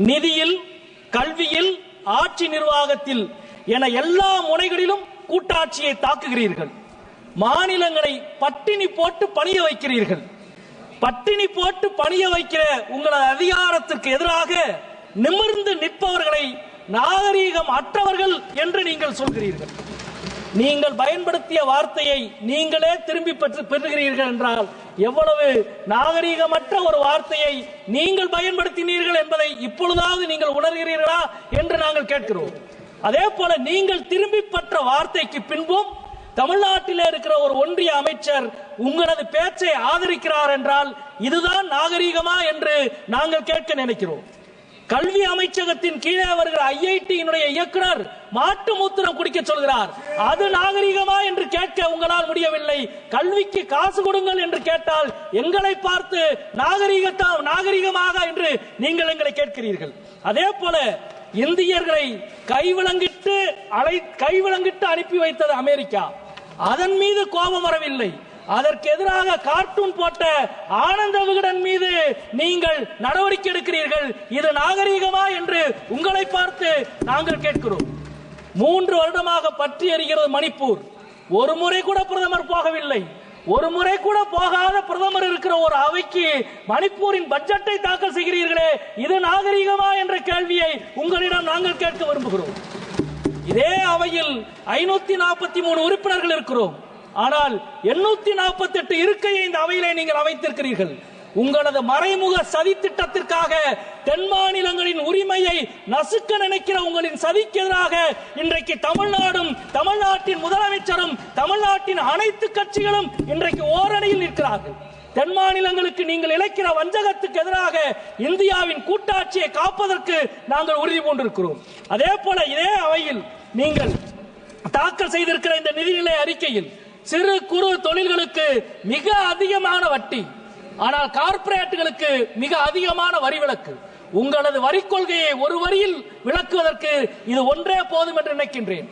நிதியில், கல்வியில், ஆட்சி நிர்வாகத்தில் என எல்லா முனைகளிலும் கூட்டாட்சியை தாக்குகிறீர்கள். மாநிலங்களை பட்டினி போட்டு பணிய வைக்கிறீர்கள். பட்டினி போட்டு பணிய வைக்கிற உங்களது அதிகாரத்திற்கு எதிராக நிமிர்ந்து நிற்பவர்களை நாகரீகம் அற்றவர்கள் என்று நீங்கள் சொல்கிறீர்கள். நீங்கள் பயன்படுத்திய வார்த்தையை நீங்களே திரும்பி பெறுகிறீர்கள் என்றால் எவ்வளவு நாகரீகமற்ற ஒரு வார்த்தையை நீங்கள் பயன்படுத்தினீர்கள் என்பதை இப்பொழுதாவது நீங்கள் உணர்கிறீர்களா என்று நாங்கள் கேட்கிறோம். அதே போல நீங்கள் திரும்பி பெற்ற வார்த்தைக்கு பின்பும் தமிழ்நாட்டில் இருக்கிற ஒரு ஒன்றிய அமைச்சர் உங்களது பேச்சை ஆதரிக்கிறார் என்றால் இதுதான் நாகரீகமா என்று நாங்கள் கேட்க நினைக்கிறோம். கல்வி அமைச்சகத்தின் கீழே வருகிற ஐஐடியினுடைய இயக்குனர் மாட்டு மூத்திரம் குடிக்க சொல்கிறார். அது நாகரீகமா என்று கேட்க உங்களால் முடியவில்லை. கல்விக்கு காசு கொடுங்கள் என்று கேட்டால் எங்களை பார்த்து நாகரீகமாக என்று நீங்கள் எங்களை கேட்கிறீர்கள். அதே போல இந்தியர்களை கைவிலங்கிட்டு அனுப்பி வைத்தது அமெரிக்கா. அதன் மீது கோபம் வரவில்லை. அதற்கு எதிராக கார்ட்டூன் போட்ட ஆனந்த விகடன் மீது நீங்கள் நடவடிக்கை எடுக்கிறீர்கள். இது நாகரீகமா என்று உங்களை பார்த்து நாங்கள் கேட்கிறோம். 3 வருடமாக பற்றி எரிகிறது மணிப்பூர். ஒரு முறை கூட பிரதமர் போகவில்லை. ஒரு முறை கூட போகாத பிரதமர் இருக்கிற ஒரு அவைக்கு மணிப்பூரின் பட்ஜெட்டை தாக்கல் செய்கிறீர்களே, இது நாகரீகமா என்ற கேள்வியை உங்களிடம் நாங்கள் கேட்க விரும்புகிறோம். இதே அவையில் 543 உறுப்பினர்கள் இருக்கிறோம். ஆனால் 848 இருக்கையை இந்த அவையிலே நீங்கள் அமைத்திருக்கிறீர்கள். உங்களது மறைமுக சதி திட்டத்திற்காக தென் மாநிலங்களின் உரிமையை நசுக்க நினைக்கிற உங்களின் சதிக்கு எதிராக இன்றைக்கு தமிழ்நாடும், தமிழ்நாட்டின் முதலமைச்சரும், தமிழ்நாட்டின் அனைத்து கட்சிகளும் இன்றைக்கு ஓரணியில் நிற்கிறார்கள். தென் மாநிலங்களுக்கு நீங்கள் இழைக்கிற வஞ்சகத்துக்கு எதிராக இந்தியாவின் கூட்டாட்சியை காப்பதற்கு நாங்கள் உறுதி பூண்டிருக்கிறோம். அதே போல இதே அவையில் நீங்கள் தாக்கல் செய்திருக்கிற இந்த நிதிநிலை அறிக்கையில் சிறு குறு தொழில்களுக்கு மிக அதிகமான வட்டி, ஆனால் கார்ப்பரேட்டுகளுக்கு மிக அதிகமான வரி விலக்கு. உங்களது வரி கொள்கையை ஒரு வரியில் விளக்குவதற்கு இது ஒன்றே போதும் என்று நினைக்கின்றேன்.